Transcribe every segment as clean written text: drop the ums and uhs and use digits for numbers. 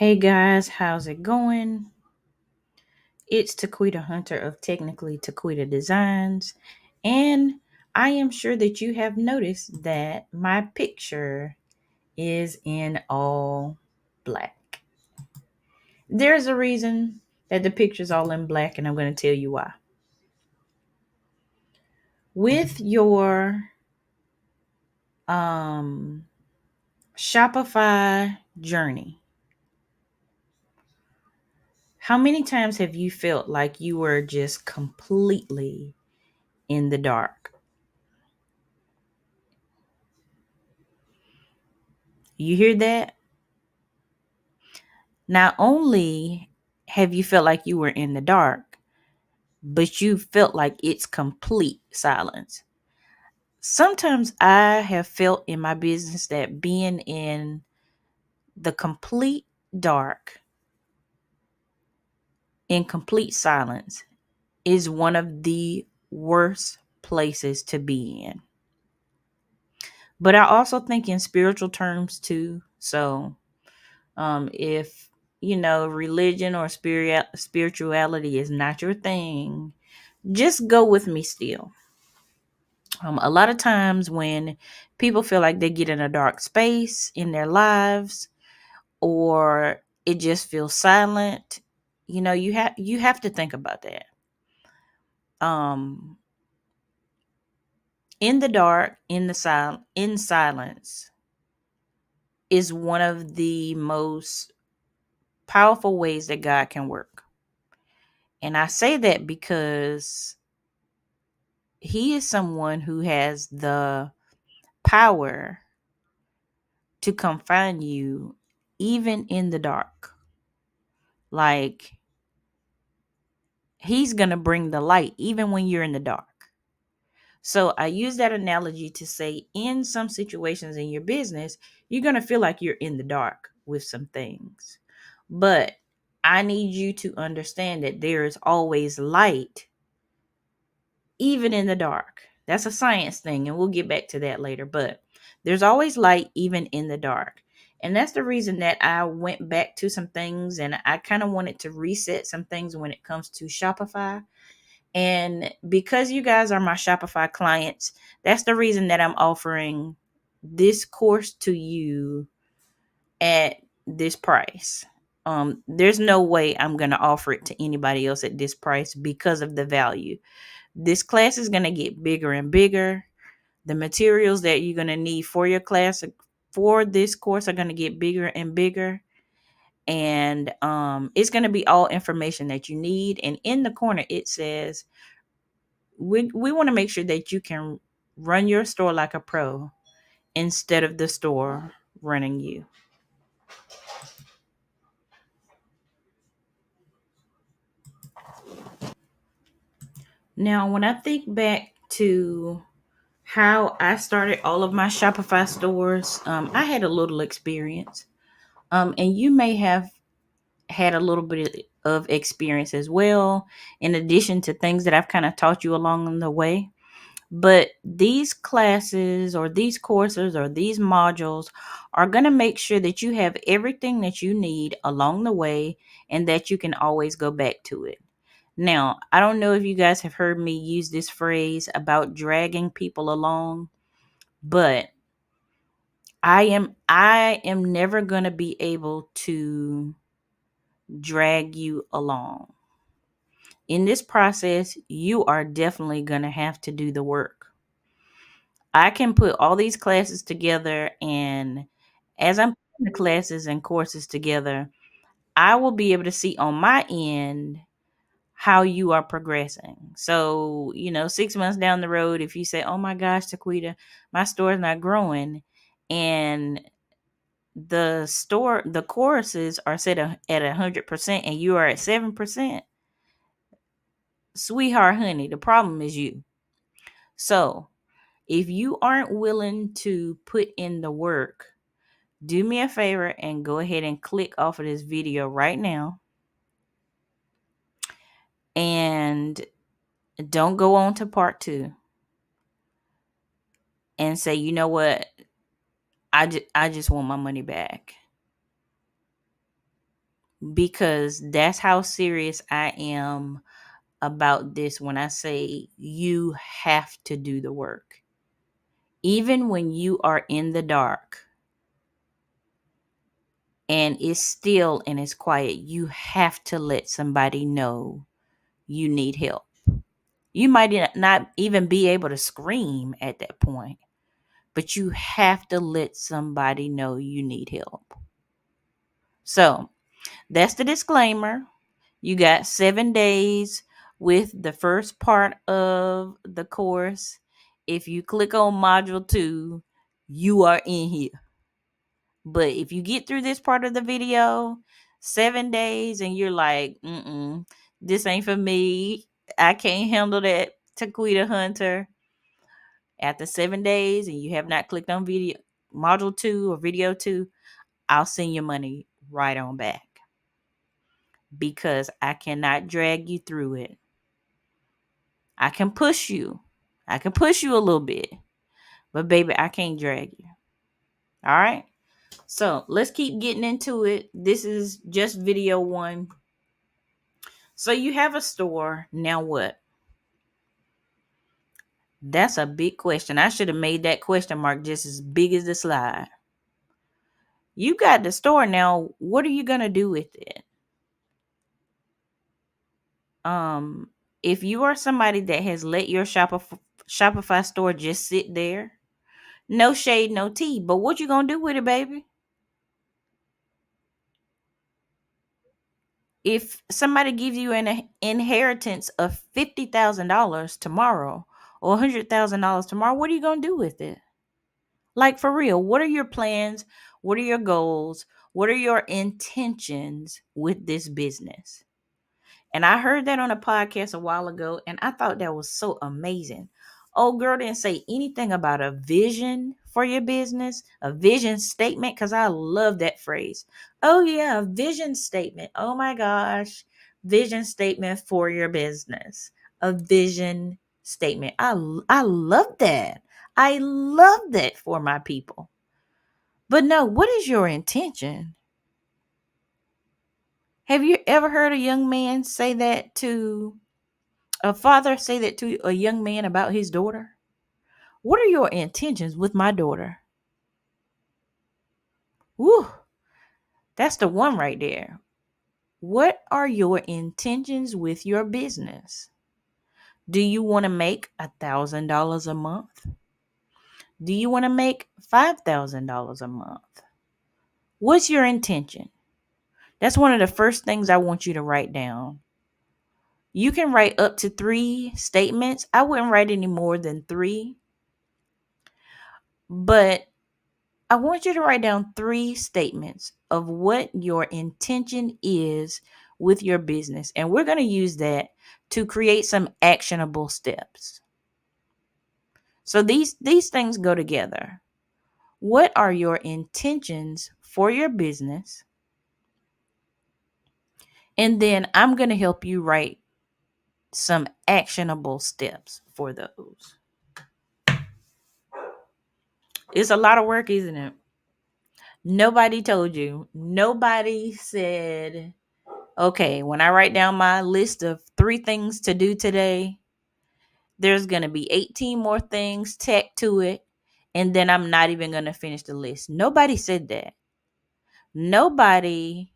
Hey guys, how's it going? It's Tahquetta Hunter of Technically Tahquetta Designs, and I am sure that you have noticed that my picture is in all black. There's a reason that the picture's all in black, and I'm going to tell you why. With your um, Shopify journey, how many times have you felt like you were just completely in the dark? You hear that? Not only have you felt like you were in the dark, but you felt like it's complete silence. Sometimes I have felt in my business that being in the complete dark, in complete silence, is one of the worst places to be in. But I also think in spiritual terms too. So if religion or spirituality is not your thing, just go with me still. A lot of times when people feel like they get in a dark space in their lives, or it just feels silent, you have to think about that. Um, in the dark, in silence, is one of the most powerful ways that God can work. And I say that because He is someone who has the power to confine you even in the dark. Like, He's going to bring the light even when you're in the dark. So I use that analogy to say in some situations in your business, you're going to feel like you're in the dark with some things. But I need you to understand that there is always light even in the dark. That's a science thing, and we'll get back to that later. But there's always light even in the dark. And that's the reason that I went back to some things, and I kind of wanted to reset some things when it comes to Shopify. And because you guys are my Shopify clients, that's the reason that I'm offering this course to you at this price. There's no way I'm going to offer it to anybody else at this price because of the value. This class is going to get bigger and bigger. The materials that you're going to need for your class, for this course, are going to get bigger and bigger. And it's going to be all information that you need. And in the corner, it says, we want to make sure that you can run your store like a pro instead of the store running you. Now, when I think back to how I started all of my Shopify stores, I had a little experience. And you may have had a little bit of experience as well, in addition to things that I've kind of taught you along the way. But these classes or these courses or these modules are going to make sure that you have everything that you need along the way and that you can always go back to it. Now, I don't know if you guys have heard me use this phrase about dragging people along, but I am never going to be able to drag you along. In this process, you are definitely going to have to do the work. I can put all these classes together, and as I'm putting the classes and courses together, I will be able to see on my end how you are progressing. So, 6 months down the road, if you say, oh my gosh, Tahquetta, my store is not growing, and the courses are set at 100% and you are at 7%, sweetheart, honey, the problem is you. So if you aren't willing to put in the work, do me a favor and go ahead and click off of this video right now, and don't go on to part 2 and say, you know what, I just want my money back. because that's how serious I am about this when I say you have to do the work. Even when you are in the dark and it's still and it's quiet, you have to let somebody know you need help. You might not even be able to scream at that point, but you have to let somebody know you need help. So that's the disclaimer. You got 7 days with the first part of the course. If you click on module 2, you are in here. But if you get through this part of the video, 7 days, and you're like, this ain't for me. I can't handle that, Tahquetta Hunter. After 7 days and you have not clicked on video module 2 or video 2, I'll send your money right on back because I cannot drag you through it. I can push you. I can push you a little bit, but baby, I can't drag you. All right. So let's keep getting into it. This is just video 1. So you have a store. Now what? That's a big question. I should have made that question mark just as big as the slide. You got the store now. What are you going to do with it? If you are somebody that has let your Shopify store just sit there, no shade, no tea, but what you going to do with it, baby? If somebody gives you an inheritance of $50,000 tomorrow or $100,000 tomorrow, what are you going to do with it? Like, for real, what are your plans? What are your goals? What are your intentions with this business? And I heard that on a podcast a while ago, and I thought that was so amazing. Old girl didn't say anything about a vision for your business, a vision statement, because I love that phrase. Oh, yeah, a vision statement. Oh, my gosh. Vision statement for your business. A vision statement. I love that. I love that for my people. But no, what is your intention? Have you ever heard a young man say that to a father say that to a young man about his daughter? What are your intentions with my daughter? Woo, that's the one right there. What are your intentions with your business? Do you want to make $1,000 a month? Do you want to make $5,000 a month? What's your intention? That's one of the first things I want you to write down. You can write up to 3 statements. I wouldn't write any more than 3. But I want you to write down 3 statements of what your intention is with your business. And we're going to use that to create some actionable steps. So these things go together. What are your intentions for your business? And then I'm going to help you write some actionable steps for those. It's a lot of work, isn't it? Nobody told you. Nobody said, okay, when I write down my list of 3 things to do today, there's going to be 18 more things tacked to it. And then I'm not even going to finish the list. Nobody said that. Nobody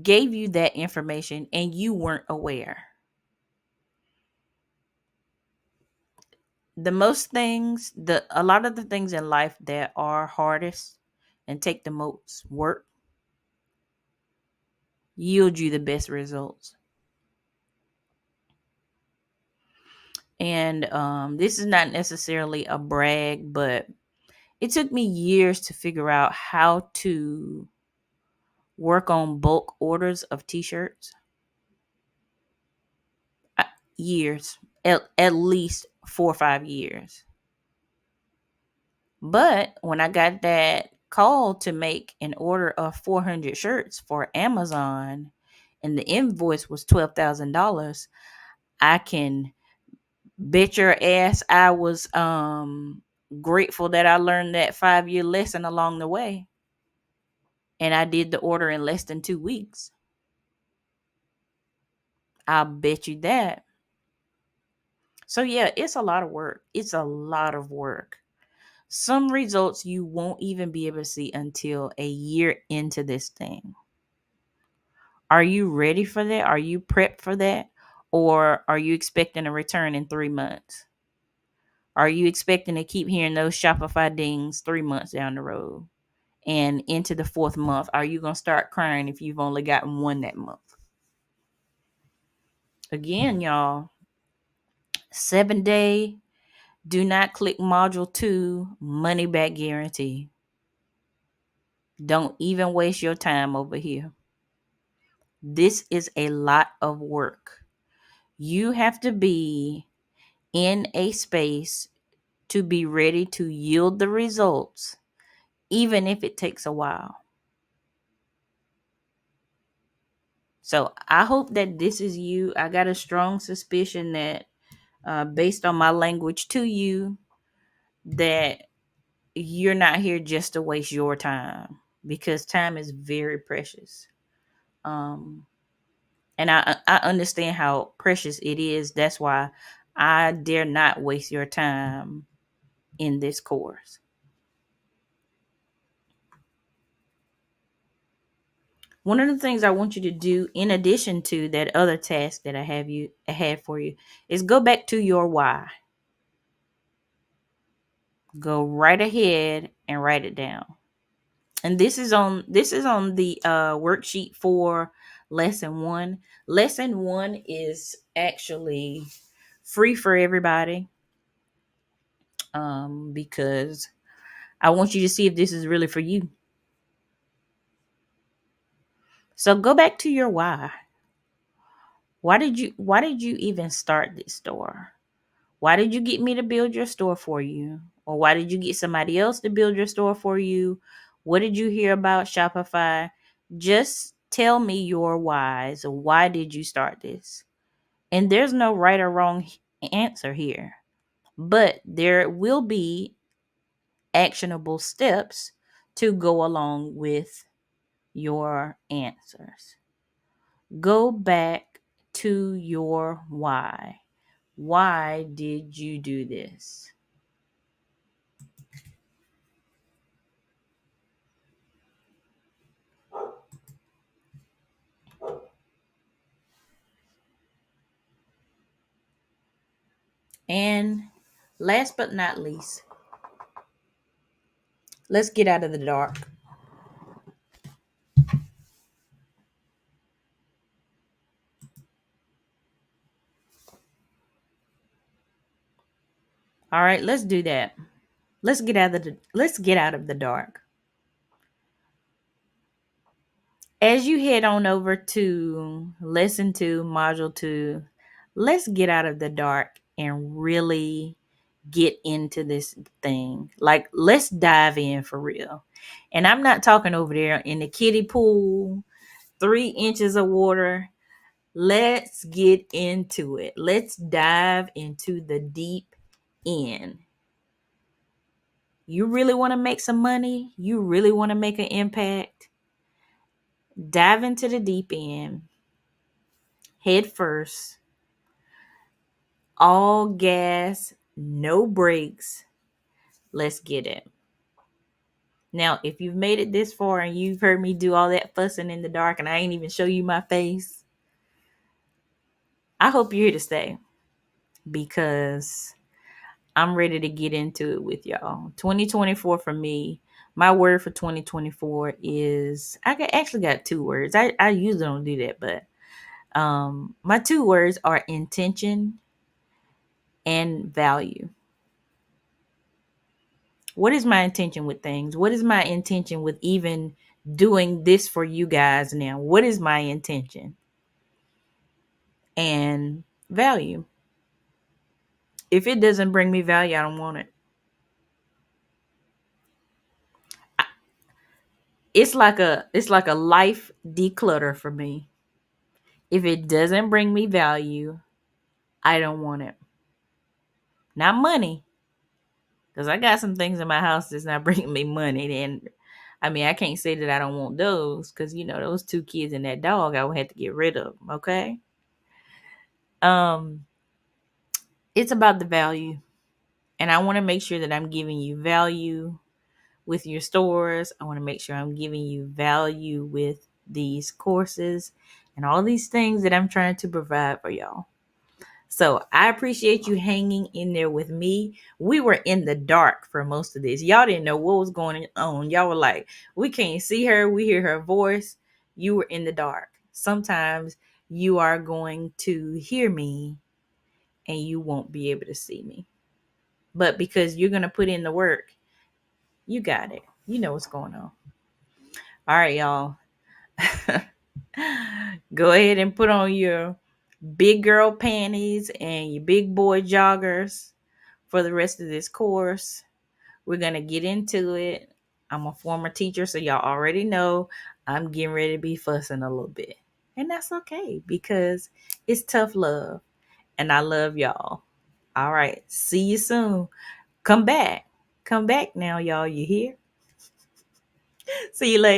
gave you that information and you weren't aware. A lot of the things in life that are hardest and take the most work yield you the best results. And this is not necessarily a brag, but it took me years to figure out how to work on bulk orders of t-shirts. Years, at least 4 or 5 years. But when I got that call to make an order of 400 shirts for Amazon and the invoice was $12,000, I can bet your ass I was grateful that I learned that 5-year lesson along the way. and I did the order in less than 2 weeks. I'll bet you that. So yeah, it's a lot of work. It's a lot of work. Some results you won't even be able to see until a year into this thing. Are you ready for that? Are you prepped for that? Or are you expecting a return in 3 months? Are you expecting to keep hearing those Shopify dings 3 months down the road? And into the fourth month, are you going to start crying if you've only gotten one that month? Again, y'all, 7-day, do not click module 2, money back guarantee. Don't even waste your time over here. This is a lot of work. You have to be in a space to be ready to yield the results, even if it takes a while. So I hope that this is you. I got a strong suspicion that based on my language to you, that you're not here just to waste your time, because time is very precious. Um, and I understand how precious it is. That's why I dare not waste your time in this course. One of the things I want you to do, in addition to that other task that I had for you, is go back to your why. Go right ahead and write it down. And this is on the worksheet for lesson 1. Lesson 1 is actually free for everybody, because I want you to see if this is really for you. So go back to your why. Why did you even start this store? Why did you get me to build your store for you? Or why did you get somebody else to build your store for you? What did you hear about Shopify? Just tell me your whys. Why did you start this? And there's no right or wrong answer here, but there will be actionable steps to go along with your answers. Go back to your why. Why did you do this? And last but not least, let's get out of the dark. All right, let's do that. Let's get out of the dark. As you head on over to lesson 2, module 2, let's get out of the dark and really get into this thing. Like, let's dive in for real. And I'm not talking over there in the kiddie pool, 3 inches of water. Let's get into it. Let's dive into the deep end. You really want to make some money? You really want to make an impact? Dive into the deep end, head first, all gas, no brakes. Let's get it. Now, if you've made it this far and you've heard me do all that fussing in the dark and I ain't even show you my face, I hope you're here to stay, because I'm ready to get into it with y'all. 2024 for me, my word for 2024 is, actually got 2 words. I usually don't do that, but my 2 words are intention and value. What is my intention with things? What is my intention with even doing this for you guys now? What is my intention? And value. If it doesn't bring me value, I don't want it. It's like a life declutter for me. If it doesn't bring me value, I don't want it. Not money, because I got some things in my house that's not bringing me money, and I mean, I can't say that I don't want those because, those two kids and that dog, I would have to get rid of them. Okay. Um, it's about the value. And I want to make sure that I'm giving you value with your stores. I want to make sure I'm giving you value with these courses and all these things that I'm trying to provide for y'all. So I appreciate you hanging in there with me. We were in the dark for most of this. Y'all didn't know what was going on. Y'all were like, we can't see her. We hear her voice. You were in the dark. Sometimes you are going to hear me and you won't be able to see me. But because you're going to put in the work, you got it. You know what's going on. All right, y'all. Go ahead and put on your big girl panties and your big boy joggers for the rest of this course. We're going to get into it. I'm a former teacher, so y'all already know I'm getting ready to be fussing a little bit. And that's okay because it's tough love. And I love y'all. All right. See you soon. Come back. Come back now, y'all. You hear? See you later.